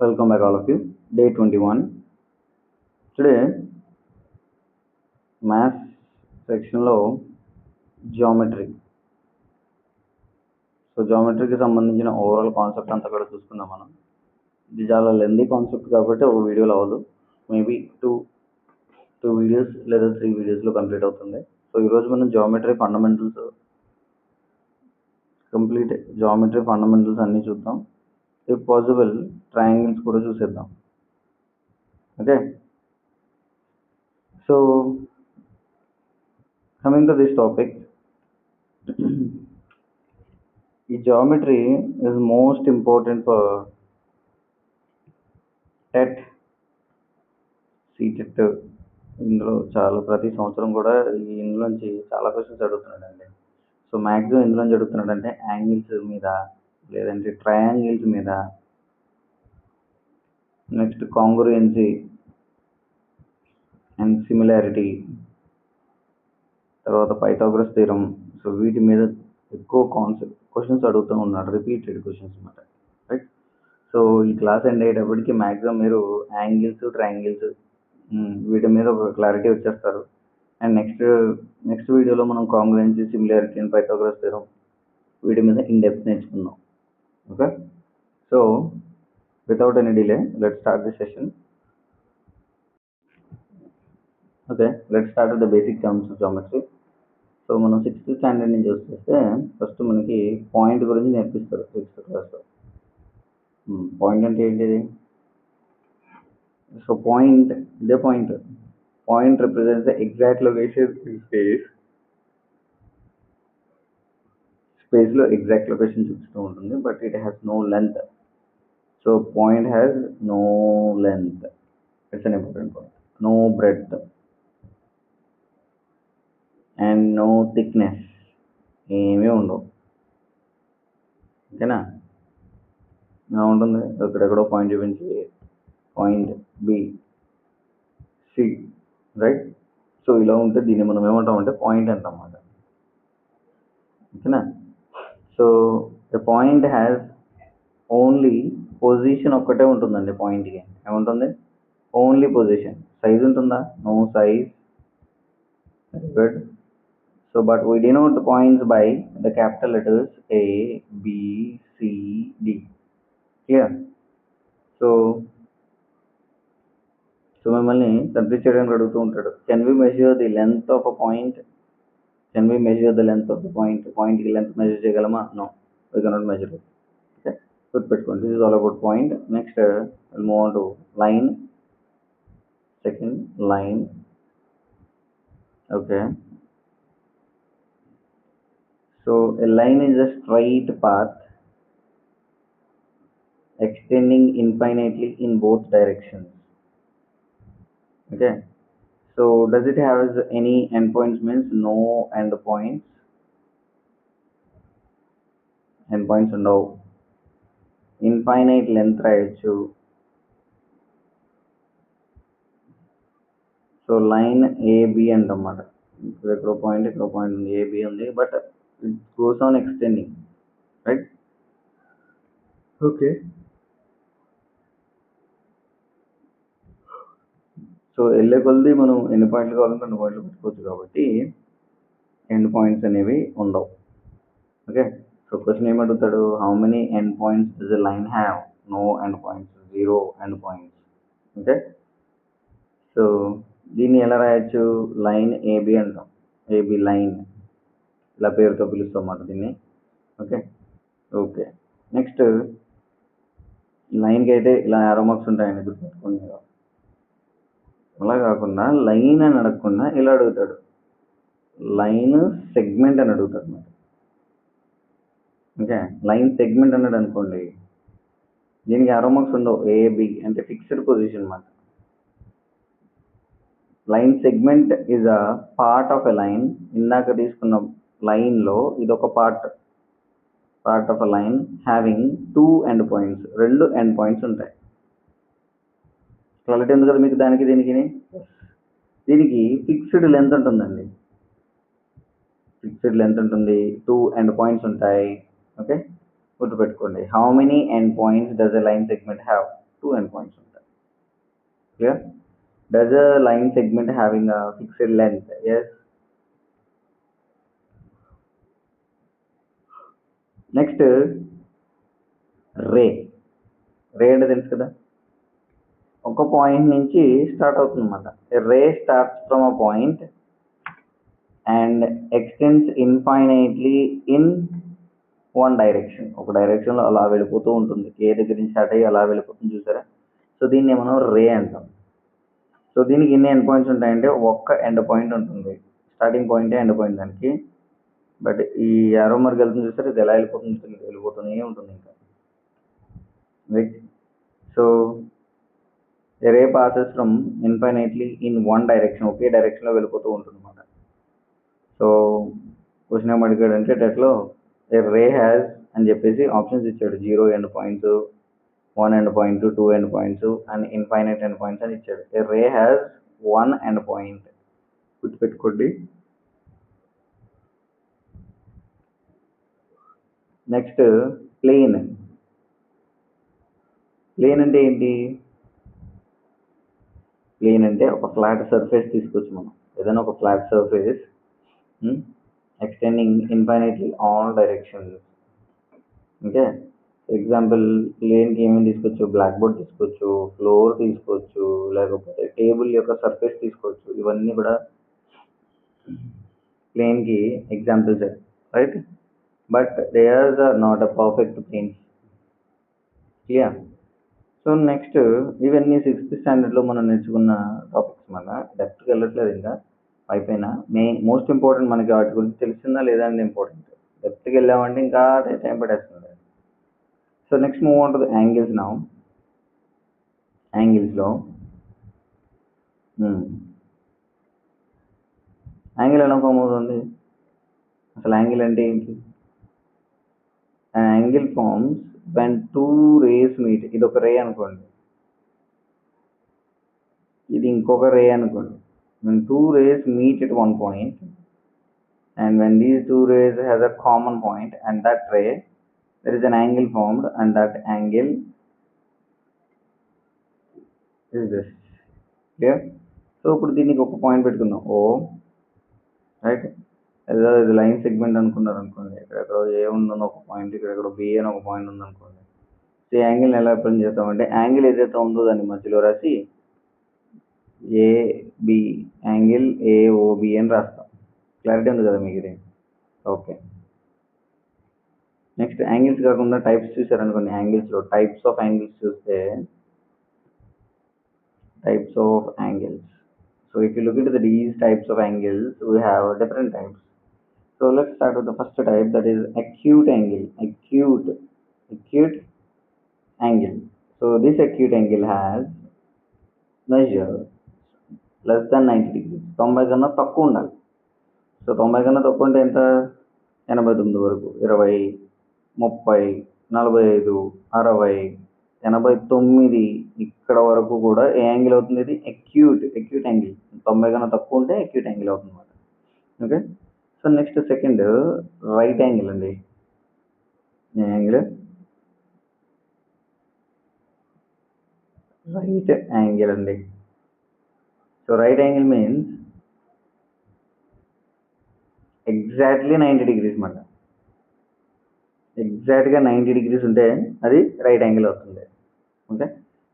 Welcome back, all of you. Day 21. Today, maths section లో geometry. So జామెట్రీకి సంబంధించిన overall concept అంతా కూడా చూసుకుందాం మనం. ఇది చాలా లెందీ కాన్సెప్ట్ కాబట్టి ఒక వీడియోలో అవ్వదు. మేబీ టూ వీడియోస్ లేదా 3 వీడియోస్లో కంప్లీట్ అవుతుంది. సో ఈరోజు మనం జామెట్రీ ఫండమెంటల్స్ అన్నీ చూద్దాం. ఇఫ్ పాసిబుల్ ట్రయాంగిల్స్ కూడా చూసేద్దాం. Okay, so coming to this topic, ఈ geometry is most important for TET, CTET. ఇందులో ప్రతి సంవత్సరం కూడా ఇందులోంచి చాలా క్వశ్చన్స్ అడుగుతున్నాడండి. సో మ్యాక్సిమం ఇందులోంచి అడుగుతున్నాడంటే యాంగిల్స్ మీద, లేదంటే ట్రయాంగిల్స్ మీద, నెక్స్ట్ కాంగ్రుయెన్సీ అండ్ సిమిలారిటీ, తర్వాత పైథాగరస్ థీరం. సో వీటి మీద ఎక్కువ క్వశ్చన్స్ అడుగుతూ ఉన్నాడు, రిపీటెడ్ క్వశ్చన్స్ అన్నమాట. రైట్. సో ఈ క్లాస్ ఎండ్ అయ్యేటప్పటికి మ్యాక్సిమం మీరు యాంగిల్స్, ట్రయాంగిల్స్ వీటి మీద ఒక క్లారిటీ వచ్చేస్తారు. అండ్ నెక్స్ట్ వీడియోలో మనం కాంగ్రుయెన్సీ, సిమిలారిటీ అండ్ పైథాగరస్ థీరం వీటి మీద ఇన్ డెప్త్ నేర్చుకుందాం. Okay, so without any delay let's start the session. Okay, let's start with the basic terms of geometry. So మనం 6th స్టాండర్డ్ నుంచి చూస్తే ఫస్ట్ మనకి పాయింట్ గురించి నేర్పిస్తారు 6th క్లాస్లో. పాయింట్ అంటే ఏంటిది? So point represents the exact location in స్పేస్లో ఎగ్జాక్ట్ లొకేషన్ చూపిస్తూ ఉంటుంది, but it has no length. So point has no length, it's an important point. No breadth and no thickness, ఏమీ ఉండవు. ఓకేనా? ఇలా ఉంటుంది. ఇక్కడెక్కడో పాయింట్ చూపించి point B, C, right. So ఇలా ఉంటే దీన్ని మనం ఏమంటాం అంటే పాయింట్ అంటామన్నమాట. ఓకేనా? So the point has only position ఒక్కటే ఉంటుందండి. పాయింట్కి ఏముంటుంది? Only position. సైజ్ ఉంటుందా? No size. Very good. So but we denote the points by the capital letters A, B, C, D. Clear? So మిమ్మల్ని కన్ఫ్యూజ్ చేయడానికి అడుగుతూ ఉంటాడు. Can we measure the length of a point? పాయింట్కి length measure చేయగలమా? No, we cannot measure it. Okay, గుర్తుపెట్టుకోండి. This is all about point. Next will move on to line. Second, line. Okay, so a line is a straight path extending infinitely in both directions. Okay, so does it have any endpoints? Means no endpoints. Endpoints ఉండవు. Infinite length రాయొచ్చు. So line AB అంటమాట. ఇక్కడ point ఉంది, AB ఉంది, but it goes on extending, right. Okay, so వెళ్ళే కొలది మనం ఎన్ని పాయింట్లు కావాలంటే అన్ని పాయింట్లు పెట్టుకోవచ్చు, కాబట్టి ఎండ్ పాయింట్స్ అనేవి ఉండవు. ఓకే, సో క్వశ్చన్ ఏమడుగుతాడు? How many end points does a line have? No end points, 0 end points. Okay, so దీన్ని ఎలా రాయొచ్చు? లైన్ ఏబి అంటాం. ఏబి లైన్, ఇలా పేరుతో పిలుస్తాం అన్నమాట దీన్ని. ఓకే, నెక్స్ట్ లైన్కి అయితే ఇలా యారో మార్క్స్ ఉంటాయండి, గుర్తుపెట్టుకోండి మీరు. అలా కాకుండా లైన్ అని అడగకుండా ఇలా అడుగుతాడు, లైన్ సెగ్మెంట్ అని అడుగుతాడు అన్నమాట. ఓకే, లైన్ సెగ్మెంట్ అన్నాడు అనుకోండి, దీనికి యారో మార్క్స్ ఉండవు. ఏబి అంటే ఫిక్స్డ్ పొజిషన్ అన్నమాట. Line segment is a part of a line. ఇందాక తీసుకున్న లైన్లో ఇది ఒక part of a line having 2 end points. 2 end points ఉంటాయి. క్లారిటీ ఉంది కదా మీకు దానికి దీనికి? దీనికి ఫిక్స్డ్ లెంత్ ఉంటుందండి. ఫిక్స్డ్ లెంత్ ఉంటుంది, 2 ఎండ్ పాయింట్స్ ఉంటాయి. ఓకే, గుర్తుపెట్టుకోండి. How many end points does a line segment have? 2 end points ఉంటాయి. Clear? Does a line segment having a fixed length? Yes. Next ray. Ray అంటే తెలుసు కదా, ఒక point నుంచి స్టార్ట్ అవుతుంది అన్నమాట. Ray starts from a point and extends infinitely in one direction. ఒక డైరెక్షన్లో అలా వెళ్ళిపోతూ ఉంటుంది. ఏ దగ్గర నుంచి స్టార్ట్ అయ్యి అలా వెళ్ళిపోతుంది, చూసారా? సో దీన్ని మనం రే అంటాం. సో దీనికి ఎన్ని ఎండ్ పాయింట్స్ ఉంటాయంటే ఒక్క ఎండ్ పాయింట్ ఉంటుంది. స్టార్టింగ్ పాయింటే ఎండ్ పాయింట్ దానికి. బట్ ఈ యారో మార్క్ వెళ్తుంది చూసారా, ఇది ఎలా వెళ్ళిపోతుంది, వెళ్ళిపోతూనే ఉంటుంది ఇంకా. Right? So ray passes from infinitely in one direction, ఒకే డైరెక్షన్లో వెళ్ళిపోతూ ఉంటుంది అన్నమాట. సో క్వశ్చన్ ఏం అడిగాడంటే టెట్లో ఏ రే హ్యాజ్ అని చెప్పేసి ఆప్షన్స్ ఇచ్చాడు. 0 end points, 1 end point, 2 end points and infinite end points అని ఇచ్చాడు. A ray has 1 end point. గుర్తుపెట్టుకోండి. Next plane. ప్లేన్ అంటే ఏంటి? ప్లేన్ అంటే ఒక ఫ్లాట్ సర్ఫేస్ తీసుకోవచ్చు మనం. ఏదైనా ఒక flat surface extending infinitely all directions. Okay, example ప్లేన్కి ఏమేమి తీసుకోవచ్చు? బ్లాక్ బోర్డ్ తీసుకోవచ్చు, ఫ్లోర్ తీసుకోవచ్చు, లేకపోతే టేబుల్ యొక్క సర్ఫేస్ తీసుకోవచ్చు. ఇవన్నీ కూడా ప్లేన్కి examples, right? But they are not a perfect planes. Clear? So next ఇవన్నీ 6th స్టాండర్డ్లో మనం నేర్చుకున్న టాపిక్స్. మన డెప్త్కి వెళ్ళట్లేదు ఇంకా, అయిపోయినా మోస్ట్ ఇంపార్టెంట్ మనకి వాటి గురించి తెలిసిందా లేదా అనేది ఇంపార్టెంట్. డెప్త్కి వెళ్ళామంటే ఇంకా టైం పడేస్తుంది. So next move on to the angles now. యాంగిల్స్లో యాంగిల్ ఎలా ఫామ్ అవుతుంది? అసలు యాంగిల్ అంటే ఏంటి? Angle forms when two rays meet. ఇది ఒక రే అనుకోండి, ఇది ఇంకొక రే అనుకోండి. when two rays meet at one point and when these two rays has a common point and that ray, there is an angle formed and that angle is this. Clear? So ఇప్పుడు దీనికి ఒక point పెట్టుకుందాం, O, right? ఏదో ఇది line segment అనుకున్నారు అనుకోండి. ఇక్కడెక్కడో ఏ ఉందని ఒక పాయింట్, ఇక్కడెక్కడో బి అని ఒక పాయింట్ ఉందనుకోండి. సో ఈ యాంగిల్ని ఎలా రిప్రజెంట్ చేస్తామంటే యాంగిల్ ఏదైతే ఉందో దాన్ని మధ్యలో రాసి ఏబి, యాంగిల్ ఏఓబి అని రాస్తాం. క్లారిటీ ఉంది కదా మీకు ఇది? ఓకే. నెక్స్ట్ యాంగిల్స్ కాకుండా టైప్స్ చూసారనుకోండి. యాంగిల్స్లో టైప్స్ ఆఫ్ యాంగిల్స్ చూస్తే, types of angles. So if you look it these types of angles, we have different types. So let's start with the first type, that is acute angle. Acute angle. So this acute angle has measure less than 90 degrees. 90 కన్నా తక్కువ ఉండాలి. So 90 కన్నా తక్కువ అంటే ఎంత? 89 వరకు, 20, 30, 45, 60, 89 ఇక్కడ వరకు కూడా ఏ యాంగిల్ అవుతుంది? ఇది acute యాంగిల్. 90 కన్నా తక్కువ ఉంటే acute యాంగిల్ అవుతుంది అన్నమాట. Okay. So next second right angle అండి. యాంగిల్ రైట్ యాంగిల్ అండి. So right angle means exactly 90 degrees మాట. ఎగ్జాక్ట్గా 90 degrees ఉంటే అది రైట్ యాంగిల్ అవుతుంది. ఓకే.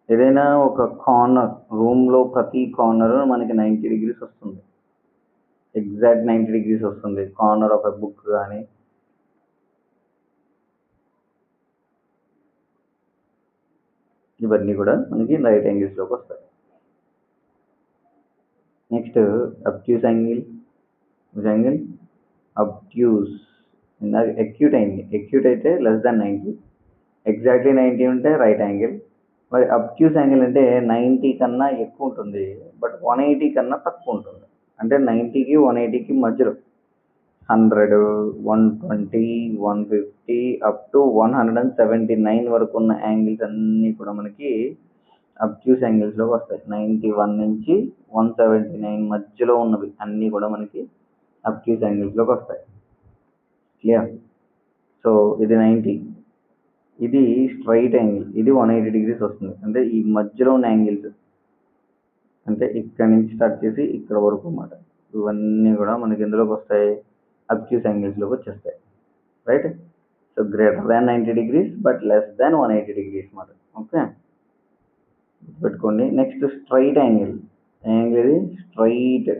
ఏదైనా ఒక కార్నర్, రూమ్లో ప్రతి కార్నర్ మనకి 90 degrees వస్తుంది. ఎగ్జాక్ట్ 90 degrees వస్తుంది. కార్నర్ ఆఫ్ ఎ బుక్ కానీ, ఇవన్నీ కూడా మనకి రైట్ యాంగిల్స్లోకి వస్తాయి. Next obtuse angle. Angle obtuse acute అయింది. అక్యూట్ అయితే లెస్ దాన్ 90, ఎగ్జాక్ట్లీ 90 ఉంటే రైట్ యాంగిల్. మరి అబ్ట్యూస్ యాంగిల్ అంటే 90 కన్నా ఎక్కువ ఉంటుంది, బట్ 180 కన్నా తక్కువ ఉంటుంది. అంటే 90కి 180కి మధ్యలో 100, 120, 150 అప్ టు 179 వరకు ఉన్న యాంగిల్స్ అన్నీ కూడా మనకి అబ్ట్యూస్ యాంగిల్స్లోకి వస్తాయి. 91 నుంచి 179 మధ్యలో ఉన్నవి అన్నీ కూడా మనకి అబ్ట్యూస్ యాంగిల్స్లోకి వస్తాయి. క్లియర్? సో ఇది 90, ఇది స్ట్రైట్ యాంగిల్, ఇది 180 డిగ్రీస్ వస్తుంది. అంటే ఈ మధ్యలో ఉన్న యాంగిల్స్, అంటే ఇక్కడ నుంచి స్టార్ట్ చేసి ఇక్కడ వరకు అన్నమాట. ఇవన్నీ కూడా మనకి ఎందులోకి వస్తాయి, అబ్ట్యూస్ యాంగిల్స్లోకి వచ్చేస్తాయి. Right. So greater than 90 degrees but less than 180 degrees అన్నమాట. ఓకే, పెట్టుకోండి. Next straight angle. యాంగిల్ ఇది స్ట్రైట్.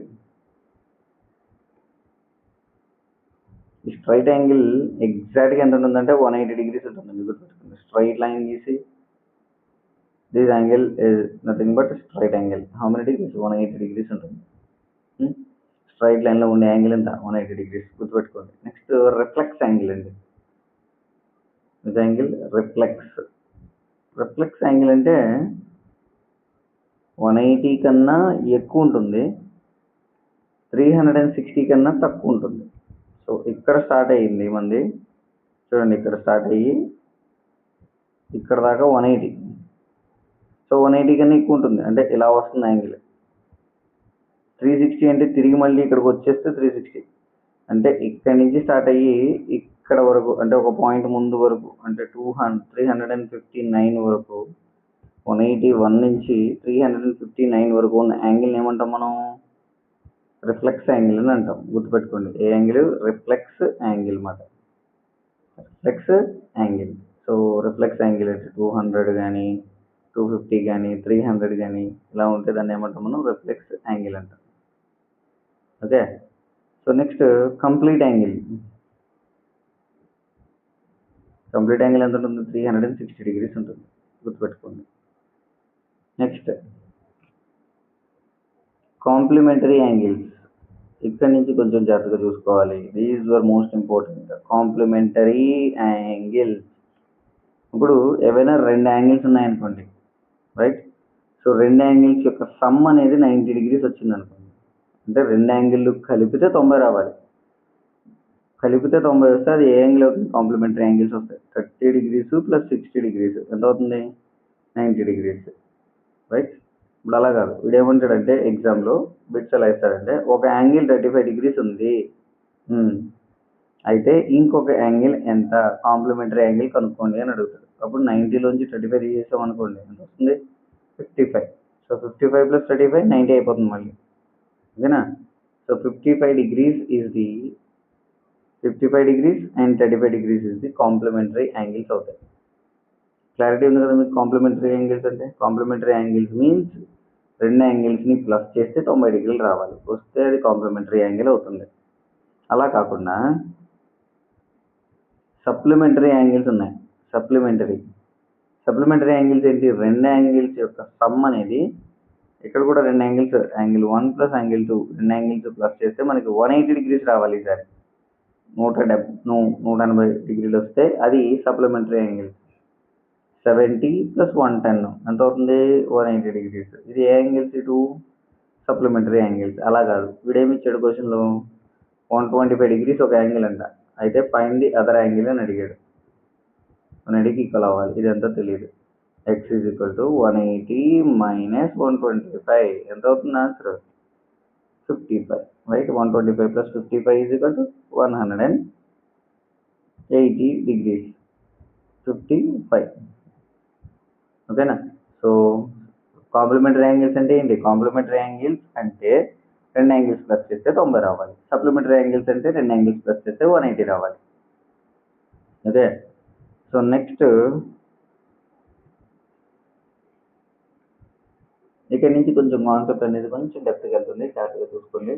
ఈ స్ట్రైట్ యాంగిల్ ఎగ్జాక్ట్గా ఎంత ఉంటుందంటే 180 డిగ్రీస్ ఉంటుందండి, గుర్తుపెట్టుకోండి. స్ట్రైట్ లైన్ గీసి this angle is nothing but straight angle. How many degrees, 180 degrees ఉంటుంది. స్ట్రైట్ లైన్లో ఉండే యాంగిల్ ఎంత, 180 డిగ్రీస్, గుర్తుపెట్టుకోండి. నెక్స్ట్ రిఫ్లెక్స్ యాంగిల్ అండి. This angle reflex. Reflex angle అంటే 180 కన్నా ఎక్కువ ఉంటుంది, 360 కన్నా తక్కువ ఉంటుంది. సో ఇక్కడ స్టార్ట్ అయ్యింది మంది, చూడండి, ఇక్కడ స్టార్ట్ అయ్యి ఇక్కడ దాకా 180. సో 180 కన్నా ఎక్కువ ఉంటుంది, అంటే ఇలా వస్తుంది యాంగిల్. 360 అంటే తిరిగి మళ్ళీ ఇక్కడికి వచ్చేస్తే 360. అంటే ఇక్కడ నుంచి స్టార్ట్ అయ్యి ఇక్కడ వరకు, అంటే ఒక పాయింట్ ముందు వరకు, అంటే 359 వరకు, 181 నుంచి 359 వరకు ఉన్న యాంగిల్ని ఏమంటాం మనం, రిఫ్లెక్స్ యాంగిల్ అని అంటాం. గుర్తుపెట్టుకోండి, ఏ యాంగిల్, రిఫ్లెక్స్ యాంగిల్ అన్నమాట. Reflex angle. So reflex angle అంటే 200 కానీ 250 కానీ 300 కానీ ఇలా ఉంటే దాన్ని ఏమంటాం మనం, రిఫ్లెక్స్ యాంగిల్ అంటాం. Okay. So next complete angle. Complete angle ఎంత ఉంటుంది, 360 డిగ్రీస్ ఉంటుంది, గుర్తుపెట్టుకోండి. Next complementary angles. ఇక్కడ నుంచి కొంచెం జాగ్రత్తగా చూసుకోవాలి. These were most important. Complementary angle. ఇప్పుడు ఏవైనా రెండు యాంగిల్స్ ఉన్నాయనుకోండి, రైట్. సో రెండు యాంగిల్స్ యొక్క సమ్ అనేది 90 డిగ్రీస్ వచ్చింది అనుకోండి, అంటే రెండు యాంగిల్ కలిపితే 90 రావాలి. కలిపితే 90 వస్తే అది ఏ యాంగిల్ అవుతుంది, కాంప్లిమెంటరీ యాంగిల్స్ వస్తాయి. 30 డిగ్రీస్ ప్లస్ 60 డిగ్రీస్ ఎంత అవుతుంది, 90 డిగ్రీస్. రైట్. ఇప్పుడు అలా కాదు, వీడు ఏమంటాడంటే ఎగ్జామ్లో బిట్స్ ఎలా ఇస్తాడంటే, ఒక యాంగిల్ 35 డిగ్రీస్ ఉంది, అయితే ఇంకొక యాంగిల్ ఎంత, కాంప్లిమెంటరీ యాంగిల్ కనుక్కోండి అని అడుగుతాడు. అప్పుడు 90లోంచి 35 చేసాం అనుకోండి, ఎంత వస్తుంది, 55. సో 55 ప్లస్ 35 90 అయిపోతుంది మళ్ళీ, ఓకేనా. So 55 degrees is the 55 degrees and 35 degrees is the complementary angles అవుతాయి. క్లారిటీ ఉంది కదా మీకు కాంప్లిమెంటరీ యాంగిల్స్ అంటే? కాంప్లిమెంటరీ యాంగిల్స్ మీన్స్ రెండు యాంగిల్స్ని ప్లస్ చేస్తే 90 డిగ్రీలు రావాలి, వస్తే అది కాంప్లిమెంటరీ యాంగిల్ అవుతుంది. అలా కాకుండా సప్లిమెంటరీ యాంగిల్స్ ఉన్నాయి. సప్లిమెంటరీ యాంగిల్స్ ఏంటి, రెండు యాంగిల్స్ యొక్క సమ్ అనేది, ఇక్కడ కూడా రెండు యాంగిల్స్, యాంగిల్ 1 ప్లస్ యాంగిల్ 2, రెండు యాంగిల్స్ ప్లస్ చేస్తే మనకి 180 డిగ్రీస్ రావాలి. ఈసారి 180 డిగ్రీలు వస్తే అది సప్లిమెంటరీ యాంగిల్. 70 ప్లస్ 110 ఎంత అవుతుంది, 180 డిగ్రీస్. ఇది ఏ యాంగిల్స్, ఇటు సప్లిమెంటరీ యాంగిల్స్. అలా కాదు, వీడేమి ఇచ్చాడు క్వశ్చన్లో, 125 డిగ్రీస్ ఒక యాంగిల్ అంట, అయితే ఫైండ్ ది అదర్ యాంగిల్ అని అడిగాడు. 180కి ఈక్వల్ అవ్వాలి, ఇది ఎంతో తెలియదు. x is equal to 180 minus 125 ఎంత అవుతుంది answer, 55. Right. 125 plus 55 is equal to 180 degrees, 55. ఓకేనా. సో కాంప్లిమెంటరీ యాంగిల్స్ అంటే ఏంటి, కాంప్లిమెంటరీ యాంగిల్స్ అంటే రెండు యాంగిల్స్ ప్లస్ చేస్తే 90 రావాలి. సప్లిమెంటరీ యాంగిల్స్ అంటే రెండు యాంగిల్స్ ప్లస్ చేస్తే 180 రావాలి. ఓకే. సో నెక్స్ట్ ఇక్కడ నుంచి కొంచెం కాన్సెప్ట్ అనేది కొంచెం డెప్త్కి వెళ్తుంది, జాగ్రత్తగా చూసుకోండి.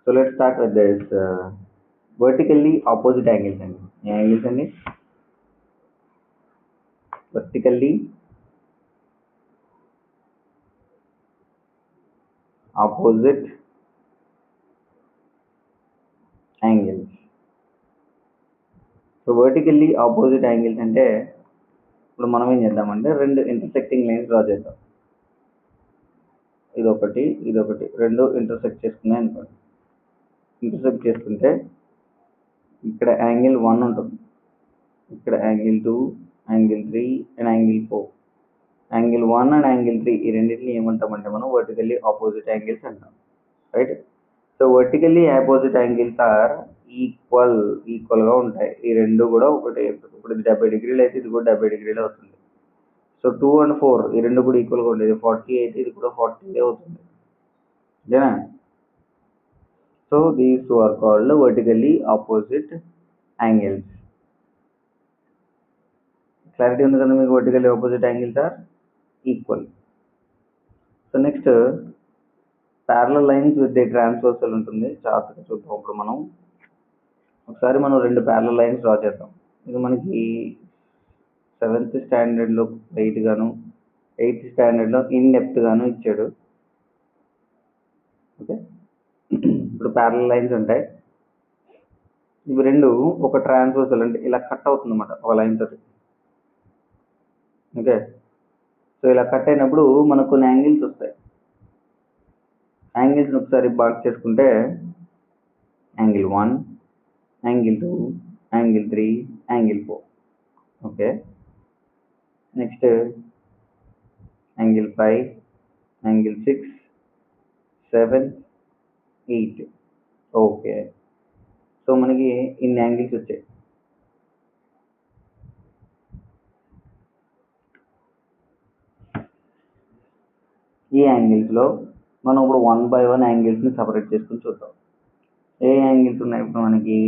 So let's start with this vertically opposite angles అండి. ఏ యాంగిల్స్ అండి, vertically opposite angles. So vertically opposite angles అంటే ఇప్పుడు మనం ఏం చేద్దామంటే రెండు ఇంటర్సెక్టింగ్ లైన్స్ డ్రా చేద్దాం. ఇదొకటి ఇదొకటి, రెండు ఇంటర్సెక్ట్ చేసుకున్నాయి అనుకోండి. ఇంటర్సెక్ట్ చేసుకుంటే ఇక్కడ యాంగిల్ 1 ఉంటుంది, ఇక్కడ angle 2, angle 3 and angle 4. Angle 1 and angle 3 ఈ రెండింటిని ఏమంటామంటే మనం వర్టికల్లీ ఆపోజిట్ యాంగిల్స్ అంటాం. Right. So vertically opposite angles are ఈక్వల్గా ఉంటాయి. ఈ రెండు కూడా ఒకటి. ఇప్పుడు ఇది 70 డిగ్రీలు అయితే ఇది కూడా 70 డిగ్రీలు అవుతుంది. సో 2 and 4 ఈ రెండు కూడా ఈక్వల్గా ఉండేది. 40 అయితే ఇది కూడా 40 అవుతుంది. ఓకేనా? So these two are called vertically opposite angles. Clarity ఉంది కదా మీకు? Vertically opposite angles are equal. So next parallel lines with the transversal ఉంటుంది. జాగ్రత్తగా చూద్దాం. ఇప్పుడు మనం ఒకసారి రెండు ప్యారలల్ లైన్స్ డ్రా చేద్దాం. ఇది మనకి 7th స్టాండర్డ్లో లైట్ గాను 8th స్టాండర్డ్లో ఇన్ డెప్త్ గాను ఇచ్చాడు. ఓకే, ఇప్పుడు ప్యారలల్ లైన్స్ ఉంటాయి. ఇవి రెండు ఒక ట్రాన్స్వర్సల్ అంటే ఇలా కట్ అవుతుంది అన్నమాట ఒక లైన్ తోటి. ఓకే, సో ఇలా కట్ అయినప్పుడు మనకు కొన్ని యాంగిల్స్ వస్తాయి. యాంగిల్స్ని ఒకసారి మార్క్ చేసుకుంటే angle 1, angle 2, angle 3, angle 4. Okay, next angle 5, angle 6, 7, 8. Okay, so మనకి ఇన్ని యాంగిల్స్ వచ్చాయి. ఈ యాంగిల్స్లో మనం ఇప్పుడు 1 by 1 యాంగిల్స్ని సపరేట్ చేసుకుని చూద్దాం. ఏ యాంగిల్స్ ఉన్నాయి ఇప్పుడు మనకి?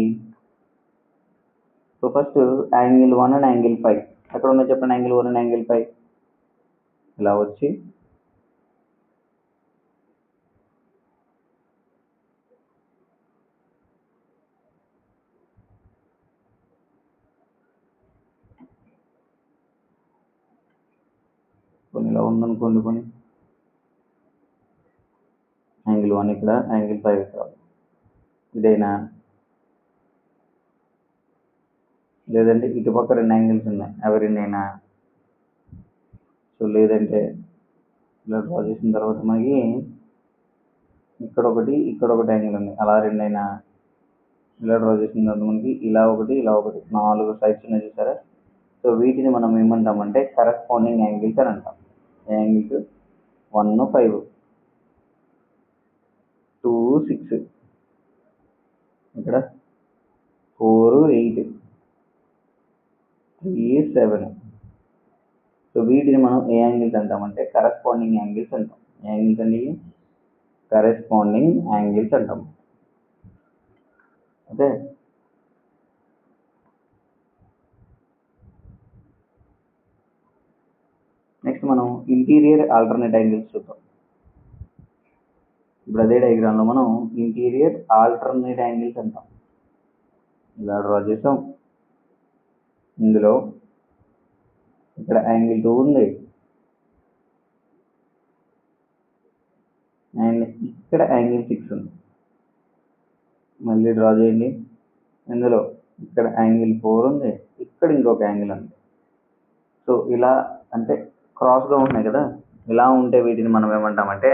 So first angle 1 and angle 5 ఎక్కడ ఉన్నాయి చెప్పండి? యాంగిల్ 1 అండ్ యాంగిల్ 5 ఇలా వచ్చి కొన్ని ఇలా ఉందనుకోండి. కొన్ని యాంగిల్ 1 ఇక్కడ, యాంగిల్ 5 ఇక్కడ. ఇదైనా లేదంటే ఇటుపక్క రెండు యాంగిల్స్ ఉన్నాయి, అవి రెండైనా. సో లేదంటే ఇలా డ్రా చేసిన తర్వాత మనకి ఇక్కడ ఒకటి యాంగిల్ ఉంది, అలా రెండైనా. ఇలా డ్రా చేసిన తర్వాత మనకి ఇలా ఒకటి 4 సైడ్స్ ఉన్నాయి చూసారా? సో వీటిని మనం ఏమంటామంటే కరెస్పాండింగ్ యాంగిల్స్ అని అంటాం. యాంగిల్స్ 1, 5, 2, 6, ఇక్కడ 4, 8, 3, 7. సో వీటిని మనం ఏ యాంగిల్స్ అంటామంటే కరెస్పాండింగ్ యాంగిల్స్ అంటాం. ఏ యాంగిల్స్ అండి? కరెస్పాండింగ్ యాంగిల్స్ అంటాం. ఓకే, నెక్స్ట్ మనం ఇంటీరియర్ ఆల్టర్నేట్ యాంగిల్స్ చూద్దాం. ఇప్పుడు అదే డయాగ్రామ్లో మనం ఇంటీరియర్ ఆల్టర్నేట్ యాంగిల్స్ అంటాం. ఇలా డ్రా చేసాం. ఇందులో ఇక్కడ యాంగిల్ 2 ఉంది అండ్ ఇక్కడ యాంగిల్ 6 ఉంది. మళ్ళీ డ్రా చేయండి. ఇందులో ఇక్కడ యాంగిల్ 4 ఉంది, ఇక్కడ ఇంకొక యాంగిల్ ఉంది. సో ఇలా అంటే క్రాస్గా ఉన్నాయి కదా, ఇలా ఉంటే వీటిని మనం ఏమంటామంటే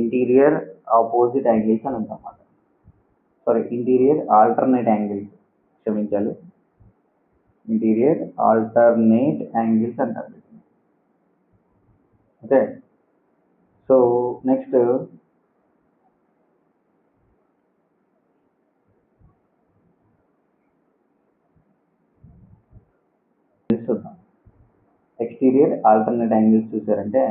ఇంటీరియర్ ఆపోజిట్ యాంగిల్స్ అని అంటాం అన్నమాట. సారీ, ఇంటీరియర్ ఆల్టర్నేట్ యాంగిల్స్, క్షమించాలి, ఇంటీరియర్ ఆల్టర్నేట్ యాంగిల్స్ అంటారు. ఓకే, సో నెక్స్ట్ చూద్దాం. ఎక్స్టీరియర్ ఆల్టర్నేట్ యాంగిల్స్ చూసారంటే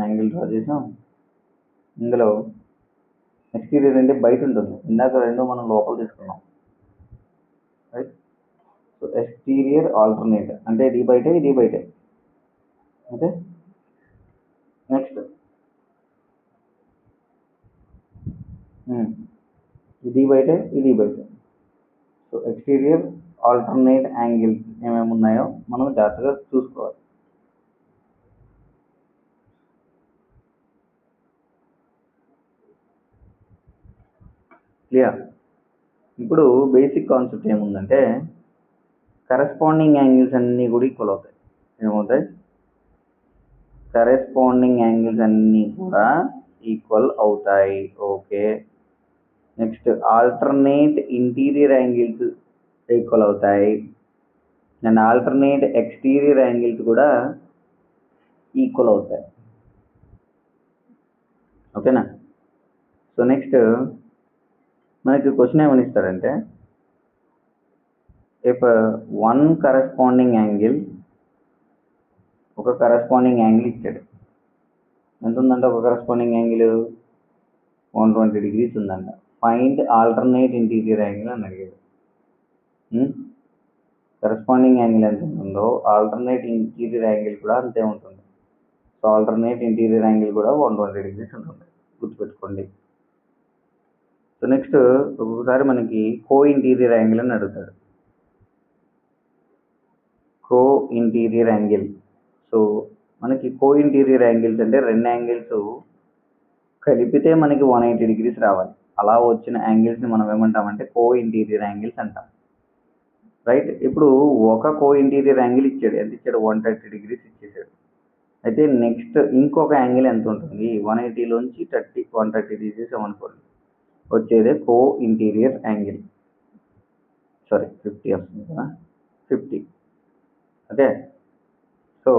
యాంగిల్ డ్రా చేసాం. ఇందులో ఎక్స్టీరియర్ అంటే బయట ఉంటుంది, ఇందాక రెండు మనం లోపల తీసుకున్నాం. రైట్, సో ఎక్స్టీరియర్ ఆల్టర్నేట్ అంటే ఇది బయటే ఇది బయటే. ఓకే, నెక్స్ట్ ఇది బయటే ఇది బయటే. సో ఎక్స్టీరియర్ ఆల్టర్నేట్ యాంగిల్స్ ఏమేమి ఉన్నాయో మనం జాగ్రత్తగా చూసుకోవాలి. క్లియర్? ఇప్పుడు బేసిక్ కాన్సెప్ట్ ఏముందంటే కరెస్పాండింగ్ యాంగిల్స్ అన్నీ కూడా ఈక్వల్ అవుతాయి. ఏమవుతాయి? కరెస్పాండింగ్ యాంగిల్స్ అన్నీ కూడా ఈక్వల్ అవుతాయి. Okay, next alternate interior angles equal అవుతాయి అండ్ ఆల్టర్నేట్ ఎక్స్టీరియర్ యాంగిల్స్ కూడా ఈక్వల్ అవుతాయి. ఓకేనా. సో నెక్స్ట్ మనకి క్వశ్చన్ ఏమని ఇస్తారంటే, ఇఫ్ వన్ కరస్పాండింగ్ యాంగిల్, ఒక కరస్పాండింగ్ యాంగిల్ ఇచ్చాడు. ఎంత ఉందంటే ఒక కరస్పాండింగ్ యాంగిల్ 120 degrees ఉందంట. ఫైండ్ ఆల్టర్నేట్ ఇంటీరియర్ యాంగిల్ అని అడిగాడు. కరస్పాండింగ్ యాంగిల్ ఎంత ఉంటుందో ఆల్టర్నేట్ ఇంటీరియర్ యాంగిల్ కూడా అంతే ఉంటుంది. సో ఆల్టర్నేట్ ఇంటీరియర్ యాంగిల్ కూడా 120 degrees ఉంటుంది, గుర్తుపెట్టుకోండి. సో నెక్స్ట్ ఒక్కొక్కసారి మనకి కో ఇంటీరియర్ యాంగిల్ అని అడుగుతాడు. కో ఇంటీరియర్ యాంగిల్. సో మనకి కో ఇంటీరియర్ యాంగిల్స్ అంటే రెండు యాంగిల్స్ కలిపితే మనకి 180 degrees రావాలి. అలా వచ్చిన యాంగిల్స్ని మనం ఏమంటామంటే కో ఇంటీరియర్ యాంగిల్స్ అంటాం. రైట్. ఇప్పుడు ఒక కో ఇంటీరియర్ యాంగిల్ ఇచ్చాడు. ఎంత ఇచ్చాడు? 130 degrees ఇచ్చేసాడు. అయితే నెక్స్ట్ ఇంకొక యాంగిల్ ఎంత ఉంటుంది? 180లోంచి 130 తీసేసామనుకోండి, వచ్చేదే కో ఇంటీరియర్ యాంగిల్. సారీ 50 వస్తుంది కదా, 50. ఓకే. సో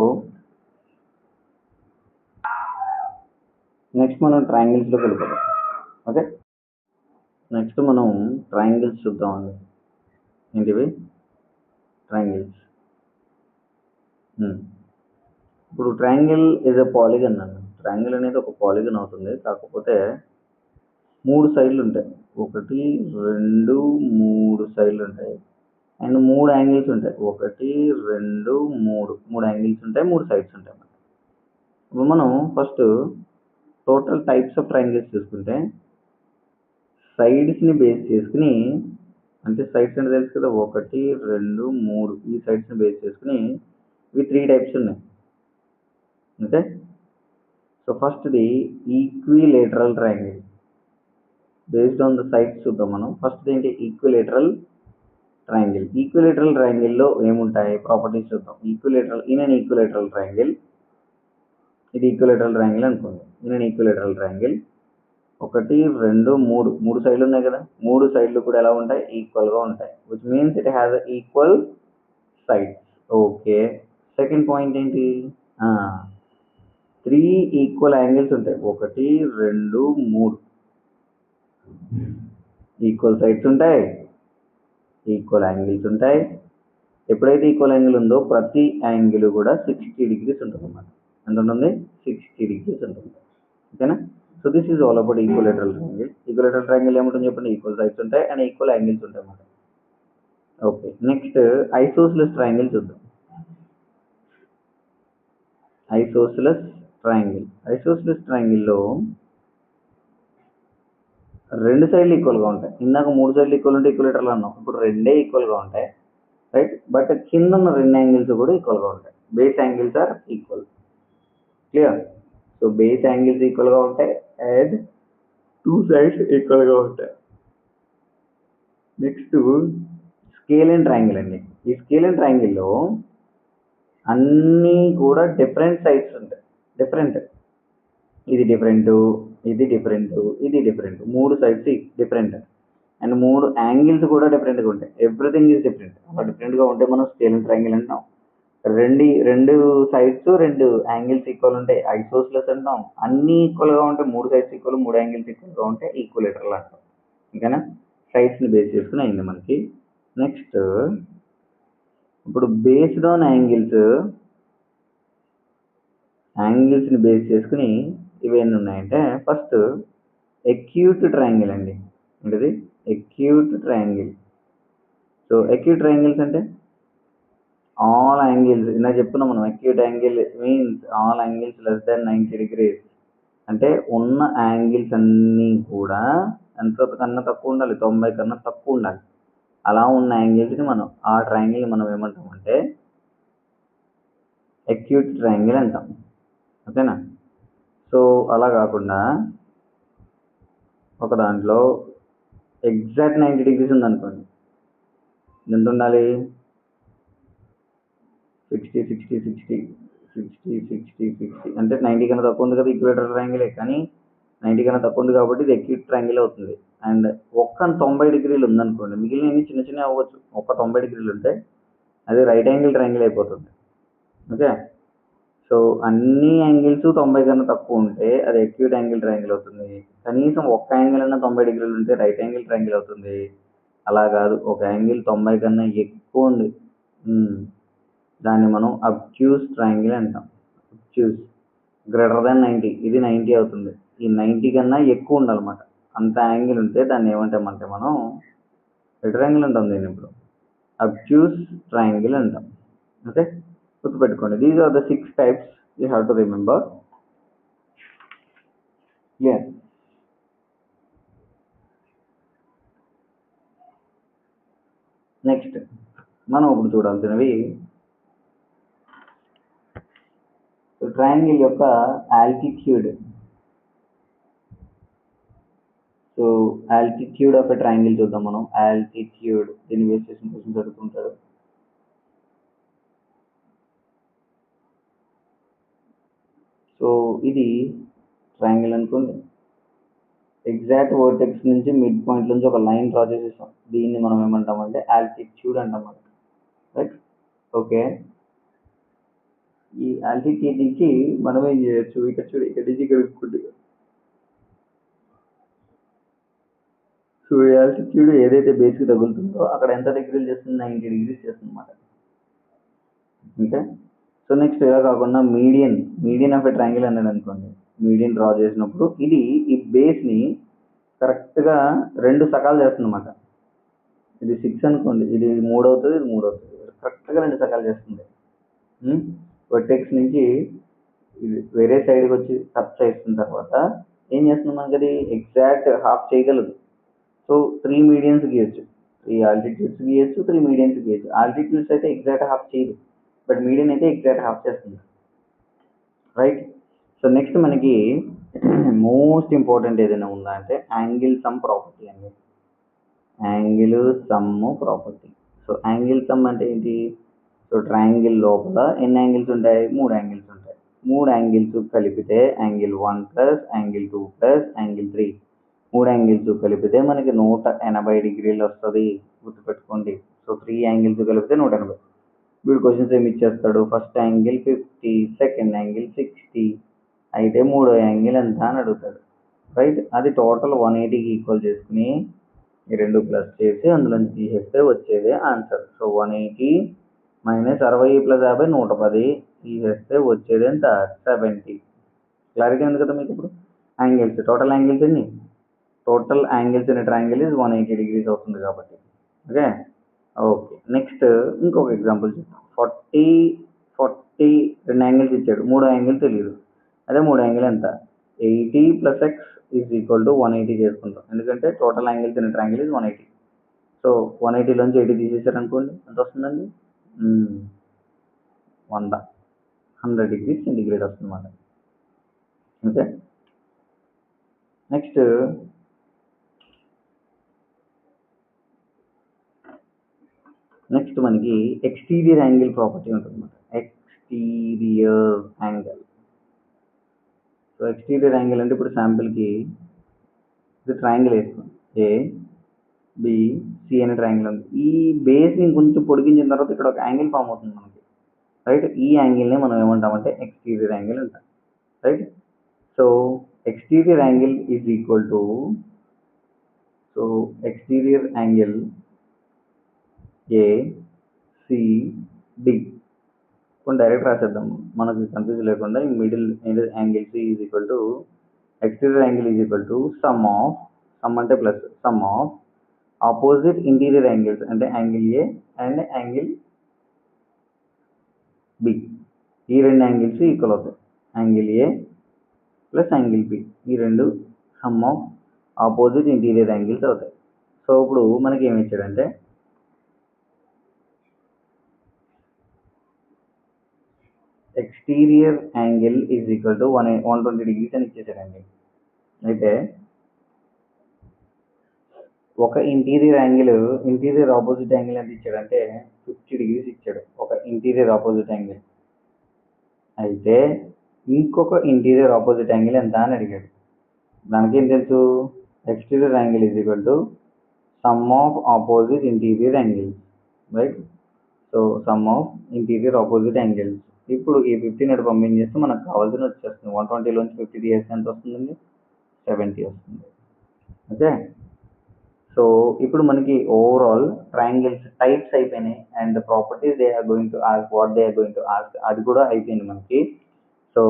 నెక్స్ట్ మనం ట్రయాంగిల్స్లోకి వెళ్ళిపోతాం. ఓకే. నెక్స్ట్ మనం ట్రయాంగిల్స్ చూద్దామండి. ఏంటివి? ట్రయాంగిల్స్. ఇప్పుడు ట్రయాంగిల్ ఇస్ ఎ పాలిగన్ అండి. ట్రయాంగిల్ అనేది ఒక పాలిగన్ అవుతుంది. కాకపోతే 3 సైడ్లు ఉంటాయి. 1 2 3 సైడ్లు ఉంటాయి. అండ్ 3 యాంగిల్స్ ఉంటాయి. 1 2 3 యాంగిల్స్ ఉంటాయి, 3 సైడ్స్ ఉంటాయి. ఇప్పుడు మనం first total types of triangles చూసుకుంటే, సైడ్స్ని బేస్ చేసుకుని, అంటే సైడ్స్ అంటే తెలుసు కదా, 1 2 3 ఈ సైడ్స్ని బేస్ చేసుకుని ఇవి 3 టైప్స్ ఉన్నాయి. ఓకే. సో ఫస్ట్ది equilateral triangle. Based on the sides చూద్దాం మనం. ఫస్ట్ ఏంటి? Equilateral triangle. ఈక్విలేటరల్ ట్రయాంగిల్లో ఏముంటాయి ప్రాపర్టీస్ చూద్దాం. ఇన్ అన్ ఈక్విలేటరల్ ట్రయాంగిల్, ఇది ఈక్విలేటరల్ ట్రయాంగిల్ అనుకోండి. ఇన్ అన్ ఈక్విలేటరల్ ట్రయాంగిల్ 1 2 3 సైడ్లు ఉన్నాయి కదా, 3 సైడ్లు కూడా ఎలా ఉంటాయి? ఈక్వల్గా ఉంటాయి. Which means it has equal sides. Okay. Second point ఏంటి? 3 ఈక్వల్ యాంగిల్స్ ఉంటాయి. 1 2 3 ఈక్వల్ సైడ్స్ ఉంటాయి, ఈక్వల్ యాంగిల్స్ ఉంటాయి. ఎప్పుడైతే ఈక్వల్ యాంగిల్ ఉందో ప్రతి యాంగిల్ కూడా 60 degrees ఉంటుంది అన్నమాట. ఎంత ఉంటుంది? 60 degrees ఉంటుంది. ఓకేనా. So this is all about equilateral triangle. Equilateral triangle ఏముంటుంది చెప్పండి? ఈక్వల్ సైడ్స్ ఉంటాయి అండ్ ఈక్వల్ యాంగిల్స్ ఉంటాయి అన్నమాట. ఓకే. నెక్స్ట్ ఐసోసెలస్ ట్రయాంగిల్ చూద్దాం. Isosceles triangle. ఐసోసెలస్ ట్రయాంగిల్లో 2 సైడ్లు ఈక్వల్గా ఉంటాయి. ఇందాక 3 సైడ్లు ఈక్వల్ ఉంటే ఈక్విలేటరల్ అన్నాం. ఇప్పుడు 2 ఈక్వల్గా ఉంటాయి. రైట్. బట్ కింద ఉన్న 2 యాంగిల్స్ కూడా ఈక్వల్గా ఉంటాయి. Base angles are equal. Clear. So base angles ఈక్వల్గా ఉంటాయి అండ్ 2 సైడ్స్ ఈక్వల్గా ఉంటాయి. నెక్స్ట్ స్కేలిన్ ట్రయాంగిల్ అండి. ఈ స్కేలిన్ ట్రయాంగిల్లో అన్నీ కూడా డిఫరెంట్ సైడ్స్ ఉంటాయి. డిఫరెంట్, ఇది డిఫరెంట్, ఇది డిఫరెంట్, ఇది different. 3 sides different and 3 angles కూడా డిఫరెంట్గా ఉంటాయి. Everything is different. అలా డిఫరెంట్గా ఉంటే మనం స్కేలిన్ ట్రయాంగిల్ అంటాం. రెండు సైడ్స్ 2 యాంగిల్స్ ఈక్వల్ ఉంటాయి, ఐసోసెలస్ అంటాం. అన్నీ ఈక్వల్గా ఉంటాయి, 3 సైడ్స్ ఈక్వల్, 3 యాంగిల్స్ ఈక్వల్గా ఉంటాయి, ఈక్విలేటరల్ అంటాం. ఓకేనా. సైడ్స్ని బేస్ చేసుకుని అయింది మనకి. నెక్స్ట్ ఇప్పుడు బేస్డ్ ఆన్ యాంగిల్స్ని బేస్ చేసుకుని ఇవేన్ని ఉన్నాయంటే, ఫస్ట్ ఎక్యూట్ ట్రయాంగిల్ అండి. ఏంటిది? Acute triangle. So acute triangles అంటే ఆల్ యాంగిల్స్, ఇలా చెప్పుకున్నాం మనం. Acute angle means all angles less than 90 degrees. అంటే ఉన్న యాంగిల్స్ అన్నీ కూడా ఎంత కన్నా తక్కువ ఉండాలి? 90 కన్నా తక్కువ ఉండాలి. అలా ఉన్న యాంగిల్స్ని మనం, ఆ ట్రయాంగిల్ని మనం ఏమంటామంటే ఎక్యూట్ ట్రయాంగిల్ అంటాం. ఓకేనా. సో అలా కాకుండా ఒక దాంట్లో ఎగ్జాక్ట్ 90 degrees ఉందనుకోండి, ఎంత ఉండాలి? 60 60 60 60 60 60 అంటే 90 కన్నా తక్కువ ఉంది కదా, ఈక్విలేటరల్ ట్రయాంగిలే. కానీ 90 కన్నా తక్కువ ఉంది కాబట్టి ఇది ఎక్యూట్ ట్రయాంగిల్ అవుతుంది. అండ్ ఒక్క 90 degrees ఉందనుకోండి, మిగిలిన చిన్న చిన్న అవ్వచ్చు. ఒక్క 90 degrees ఉంటే అది రైట్ యాంగిల్ ట్రయాంగిల్ అయిపోతుంది. ఓకే. సో అన్ని యాంగిల్స్ 90 కన్నా తక్కువ ఉంటే అది అక్యూట్ యాంగిల్ ట్రయాంగిల్ అవుతుంది. కనీసం ఒక్క యాంగిల్ అన్నా 90 డిగ్రీలు ఉంటే రైట్ యాంగిల్ ట్రయాంగిల్ అవుతుంది. అలా కాదు, ఒక యాంగిల్ 90 కన్నా ఎక్కువ ఉంది, దాన్ని మనం అబ్ట్యూస్ ట్రయాంగిల్ అంటాం. అబ్ట్యూస్ గ్రేటర్ దాన్ 90, ఇది 90 అవుతుంది. ఈ 90 కన్నా ఎక్కువ ఉండాలన్నమాట. అంత యాంగిల్ ఉంటే దాన్ని ఏమంటామంటే మనం ఎటు ట్రయాంగిల్ అంటాం దీన్ని ఇప్పుడు అబ్ట్యూస్ ట్రయాంగిల్ అంటాం. ఓకే, గుర్తుపెట్టుకోండి. These are the 6 types you have to remember. Next మనం ఇప్పుడు చూడాల్సినవి ట్రయాంగిల్ యొక్క altitude. So altitude of a triangle చూద్దాం మనం. ఆల్టిట్యూడ్ దీన్ని బేస్ చేసిన క్వశ్చన్స్ అడుగుతుంటాడు. సో ఇది ట్రయాంగిల్ అనుకోండి, ఎగ్జాక్ట్ వర్టెక్స్ నుంచి మిడ్ పాయింట్ నుంచి ఒక లైన్ డ్రా చేసేసాం. దీన్ని మనం ఏమంటామంటే ఆల్టిట్యూడ్ అంటాం, రైట్? ఓకే, ఈ ఆల్టిట్యూడ్ నుంచి మనం ఏం చేయొచ్చు, ఇక్కడ చూడు, ఇక్కడ నుంచి ఇక్కడ అనుకుంటే, సో ఈ ఆల్టిట్యూడ్ ఏదైతే బేస్కి తగులుతుందో అక్కడ ఎంత డిగ్రీలు చేస్తుంది, 90 డిగ్రీస్ చేస్తుంది అన్నమాట. ఓకే, సో నెక్స్ట్ ఇలా కాకుండా మీడియన్ ఆఫ్ ఎ ట్రయాంగిల్ అన్నాడు అనుకోండి. మీడియన్ డ్రా చేసినప్పుడు ఇది ఈ బేస్ని కరెక్ట్గా 2 సకాలు చేస్తుంది అన్నమాట. ఇది 6 అనుకోండి, ఇది 3 అవుతుంది, ఇది 3 అవుతుంది, కరెక్ట్గా 2 సకాలు చేస్తుంది. వర్టెక్స్ నుంచి ఇది వేరే సైడ్కి వచ్చి టచ్ చేసిన తర్వాత ఏం చేస్తుంది, మనకి అది ఎగ్జాక్ట్ హాఫ్ చేయగలదు. సో 3 మీడియన్స్ గీయచ్చు, 3 ఆల్టిట్యూడ్స్ గీయచ్చు, 3 మీడియన్స్ గీయచ్చు. ఆల్టిట్యూడ్స్ అయితే ఎగ్జాక్ట్ హాఫ్ చేయదు, బట్ మీడియన్ అయితే ఎగ్జాక్ట్ హాఫ్ చేస్తుంది, రైట్? సో నెక్స్ట్ మనకి మోస్ట్ ఇంపార్టెంట్ ఏదైనా ఉందా అంటే యాంగిల్ సమ్ ప్రాపర్టీ అండి. Angle sum property. So angle sum అంటే ఏంటి? సో ట్రయాంగిల్ లోపల ఎన్ని యాంగిల్స్ ఉంటాయి? 3 యాంగిల్స్ ఉంటాయి. 3 యాంగిల్స్ కలిపితే angle 1 plus angle 2 plus angle 3, 3 angles కలిపితే మనకి 180 డిగ్రీలు వస్తుంది, గుర్తుపెట్టుకోండి. సో 3 యాంగిల్స్ కలిపితే 180. వీడు క్వశ్చన్స్ ఏమి ఇచ్చేస్తాడు, ఫస్ట్ యాంగిల్ 50, సెకండ్ యాంగిల్ 60, అయితే మూడో యాంగిల్ ఎంత అని అడుగుతాడు, రైట్? అది టోటల్ 180కి ఈక్వల్ చేసుకుని ఈ 2 ప్లస్ చేసి అందులో తీసేస్తే వచ్చేదే ఆన్సర్. సో 180 మైనస్ 60 ప్లస్ 50 110 తీసేస్తే వచ్చేది ఎంత? 70. క్లారిటీ ఉంది కదా మీకు ఇప్పుడు? యాంగిల్స్, టోటల్ యాంగిల్స్ ఎన్ని? Total angles in triangle is 180 degrees అవుతుంది కాబట్టి. Okay, okay. నెక్స్ట్ ఇంకొక ఎగ్జాంపుల్ చూద్దాం. 40 2 యాంగిల్స్ ఇచ్చాడు, 3 యాంగిల్ తెలియదు. అదే 3 యాంగిల్ ఎంత? 80 plus x is equal to 180 చేసుకుంటాం, ఎందుకంటే total angles in triangle is 180. So 180లోంచి 80 తీసేసారనుకోండి, ఎంత వస్తుందండి? 100 డిగ్రీస్ సెంటిగ్రేడ్ వస్తుంది అన్నమాట. ఓకే, నెక్స్ట్ మనకి ఎక్స్టీరియర్ యాంగిల్ ప్రాపర్టీ ఉంటుంది అన్నమాట. Exterior angle. So exterior angle అంటే ఇప్పుడు శాంపిల్కి ఇది ట్రయాంగిల్ వేసుకోండి, ఏబిసి అనే ట్రయాంగిల్ ఉంది. ఈ బేస్ని కొంచెం పొడిగించిన తర్వాత ఇక్కడ ఒక యాంగిల్ ఫామ్ అవుతుంది మనకి, రైట్? ఈ యాంగిల్ని మనం ఏమంటామంటే ఎక్స్టీరియర్ యాంగిల్ అంటాం, right? So exterior angle is equal to, so exterior angle ACD కొన్ని డైరెక్ట్ రాసేద్దాం మనకి కన్ఫ్యూజ్ లేకుండా. Middle angle C is equal to exterior angle is equal to sum of, sum అంటే plus, sum of opposite interior angles అంటే angle A and angle B. ఈ 2 angles equal అవుతాయి, angle A plus angle B. ఈ 2 sum of opposite interior angles అవుతాయి. So ఇప్పుడు మనకి ఏమి ఇచ్చాడంటే exterior angle is equal to 120 degrees అని ఇచ్చేసాడండి. అయితే ఒక ఇంటీరియర్ ఆపోజిట్ యాంగిల్ ఎంత ఇచ్చాడంటే 50 డిగ్రీస్ ఇచ్చాడు, ఒక ఇంటీరియర్ ఆపోజిట్ యాంగిల్. అయితే ఇంకొక ఇంటీరియర్ ఆపోజిట్ యాంగిల్ ఎంత అని అడిగాడు. దానికి ఏం తెలుసు, exterior angle is equal to sum of opposite interior angles, right? So some of interior opposite angles ఇప్పుడు ఈ 15 అటు పంపించేస్తే మనకు కావాల్సిన వచ్చేస్తుంది. 120లోంచి 50 తీసేస్తే ఎంత వస్తుందండి? 70 వస్తుంది. ఓకే. సో ఇప్పుడు మనకి ఓవరాల్ ట్రయాంగిల్స్ టైప్స్ అయిపోయినాయి and properties they are going to ask, what they are going to ask, అది కూడా అయిపోయింది మనకి. సో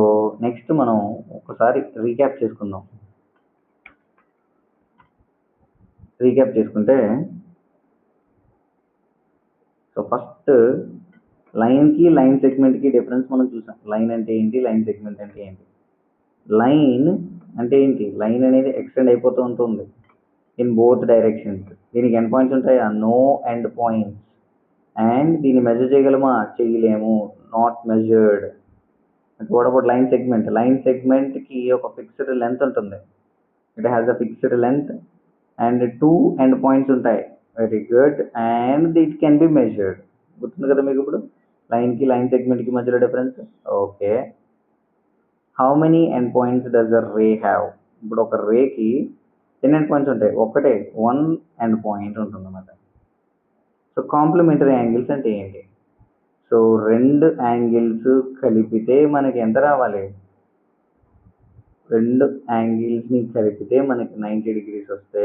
నెక్స్ట్ మనం ఒకసారి రీక్యాప్ చేసుకుందాం. రీక్యాప్ చేసుకుంటే సో ఫస్ట్ లైన్కి లైన్ సెగ్మెంట్కి డిఫరెన్స్ మనం చూసాం. లైన్ అంటే ఏంటి, లైన్ సెగ్మెంట్ అంటే ఏంటి. లైన్ అంటే ఏంటి, లైన్ అనేది ఎక్స్టెండ్ అయిపోతూ ఉంటుంది ఇన్ బోత్ డైరెక్షన్స్. దీనికి ఎండ్ పాయింట్స్ ఉంటాయా? No end points. అండ్ దీన్ని మెజర్ చేయగలమా? చేయలేము, not measured. What about line segment? Line సెగ్మెంట్కి ఒక ఫిక్స్డ్ లెంత్ ఉంటుంది. It has a fixed length and 2 end points ఉంటాయి. Very good. And it can be measured. గుర్తుంది కదా మీకు ఇప్పుడు లైన్కి లైన్ సెగ్మెంట్కి మధ్యలో difference? Okay. How many end points does a ray have? ఇప్పుడు ఒక రేకి ఎన్ని ఎండ్ పాయింట్స్ ఉంటాయి? ఒకటే, 1 ఎండ్ పాయింట్ ఉంటుంది అన్నమాట. సో కాంప్లిమెంటరీ యాంగిల్స్ అంటే ఏంటి? సో రెండు యాంగిల్స్ కలిపితే మనకి ఎంత రావాలి? రెండు యాంగిల్స్ని కలిపితే మనకి 90 degrees వస్తే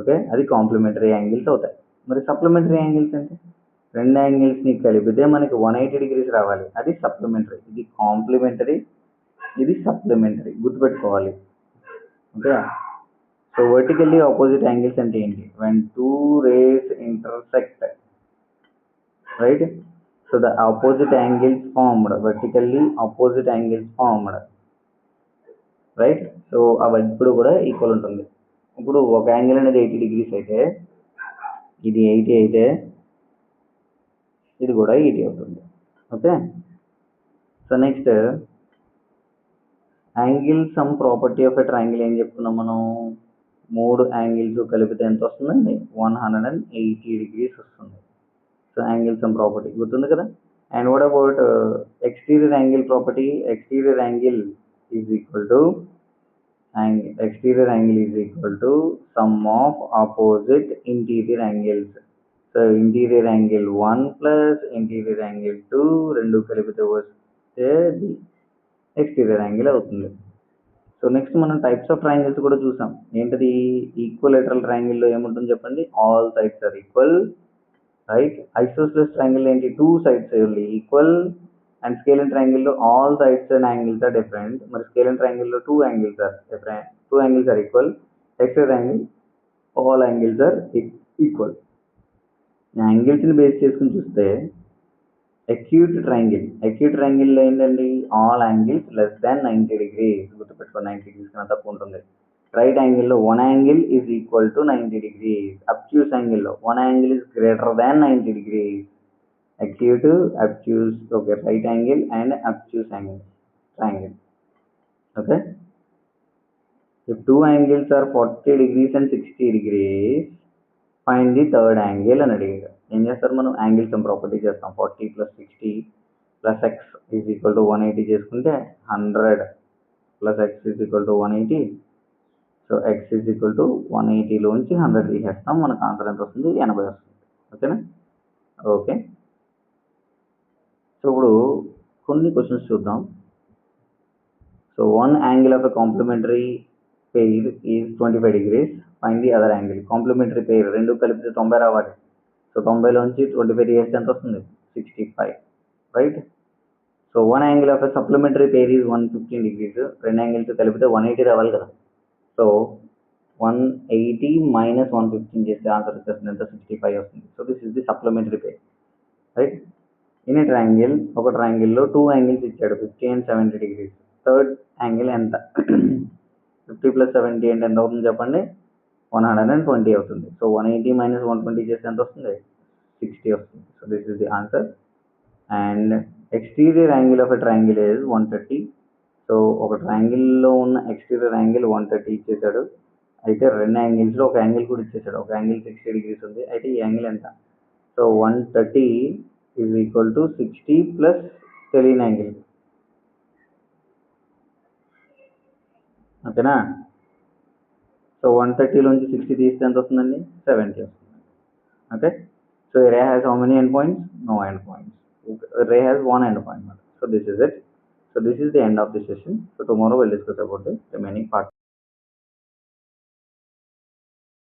ఓకే, అది కాంప్లిమెంటరీ యాంగిల్స్ అవుతాయి. మరి సప్లిమెంటరీ యాంగిల్స్ అంటే రెండు యాంగిల్స్ని కలిపితే మనకి 180 degrees రావాలి, అది సప్లిమెంటరీ. ఇది కాంప్లిమెంటరీ, ఇది సప్లిమెంటరీ, గుర్తుపెట్టుకోవాలి. Okay. So vertically opposite angles అంటే ఏంటి? When two race intersect, right? So the opposite angles formed, vertically opposite angles formed, right? So అవి ఇప్పుడు కూడా ఈక్వల్ ఉంటుంది. ఇప్పుడు ఒక యాంగిల్ అనేది 80 degrees అయితే ఇది 80 అయితే ఇది కూడా 80 అవుతుంది. Okay. So next angle sum property of a triangle ఏం చెప్తున్నాం మనం? మూడు యాంగిల్స్ కలిపితే ఎంత వస్తుందండి? 180 degrees వస్తుంది. సో యాంగిల్ సమ్ ప్రాపర్టీ గుర్తుంది కదా. And what about exterior angle property? Exterior angle is equal to sum of opposite interior angles. So interior angle 1 plus interior angle 2 రెండు కలిపితే వస్తే ఎక్స్టీరియర్ యాంగిల్ అవుతుంది. సో నెక్స్ట్ మనం types of triangles కూడా చూసాం. ఏంటది? ఈక్వలేటరల్ ట్రయాంగిల్లో ఏముంటుంది చెప్పండి? All sides are equal, right? Isosceles triangle ఏంటి? Two sides only equal. And scalene ట్రయాంగిల్లో all sides and angles are different. మరి స్కేలిన్ ట్రయాంగిల్లో two angles are different, two angles are equal. Exterior angle all angles are equal. యాంగిల్స్ని base చేసుకుని చూస్తే acute ట్రయాంగిల్లో ఏంటండి? All angles less than 90 degrees. గుర్తుపెట్టుకో, 90 degrees కన్నా తక్కువ ఉంటుంది. రైట్ యాంగిల్లో 1 angle is equal to 90 degrees. Obtuse యాంగిల్లో 1 angle is greater than 90 degrees. Acute, obtuse, okay, right angle and obtuse triangle. Okay. If two angles are 40 degrees and 60 degrees, find the third angle అని అడిగారు. ఏం చేస్తారు మనం? Angle sum property చేస్తాం. 40 + 60 + x is equal to 180 చేసుకుంటే 100 + x is equal to 180. So x is equal to 180లోంచి 100 తీసేస్తాం, మనకు ఆన్సర్ ఎంత వస్తుంది? 80 వస్తుంది. ఓకేనా? ఓకే. సో ఇప్పుడు కొన్ని క్వశ్చన్స్ చూద్దాం. So one angle of a complementary pair is 25 degrees. Find the other angle. Complementary pair రెండు కలిపితే 90 రావాలి. సో 90లోంచి 25 తీసేస్తే ఎంత వస్తుంది? 65, right? So one angle of a supplementary pair is 115 degrees. రెండు యాంగిల్స్ కలిపితే 180 రావాలి కదా. సో 180 - 115 చేస్తే ఆన్సర్ వచ్చేస్తుంది ఎంత? 65 వస్తుంది. So this is the supplementary pair, right? In a triangle, ఒక ట్రయాంగిల్లో టూ యాంగిల్స్ ఇచ్చాడు, 50 and 70 degrees. థర్డ్ యాంగిల్ ఎంత? 50 + 70 అంటే ఎంత అవుతుంది చెప్పండి? 120 అవుతుంది. సో 180 - 120 చేస్తే ఎంత వస్తుంది? 60 వస్తుంది. So this is the answer. And exterior angle of a triangle is 130. So ఒక ట్రయాంగిల్లో ఉన్న ఎక్స్టీరియర్ యాంగిల్ 130 ఇచ్చేసాడు. అయితే రెండు యాంగిల్స్లో ఒక యాంగిల్ కూడా ఇచ్చేసాడు. ఒక యాంగిల్ 60 degrees ఉంది. అయితే ఈ యాంగిల్ ఎంత? So 130 is equal to 60 plus తెలియని యాంగిల్. ఓకేనా? సో 130లోంచి 60 తీస్తే ఎంత వస్తుందండి? 70 వస్తుంది. Okay. So area has how many end points? No end points. ray has one end point. So this is it. So this is the end of the session. So tomorrow we'll discuss about the remaining part.